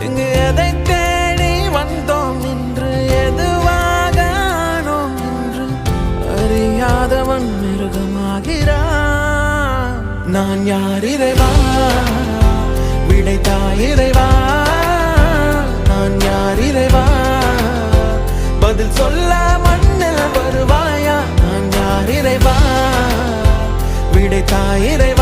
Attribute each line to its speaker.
Speaker 1: இங்கு எதை தேடி வந்தோம் என்று எதுவாக ஆனோம் என்று அறியாதவன் மிருகமாகிறான். நான் யார் இறைவா, விடைத்தாய் இறைவா. நான் யார் இறைவா, பதில் சொல்ல மண்ணில் வருவாயா. நான் யார் இறைவா, விடைத்தாய் இறைவா.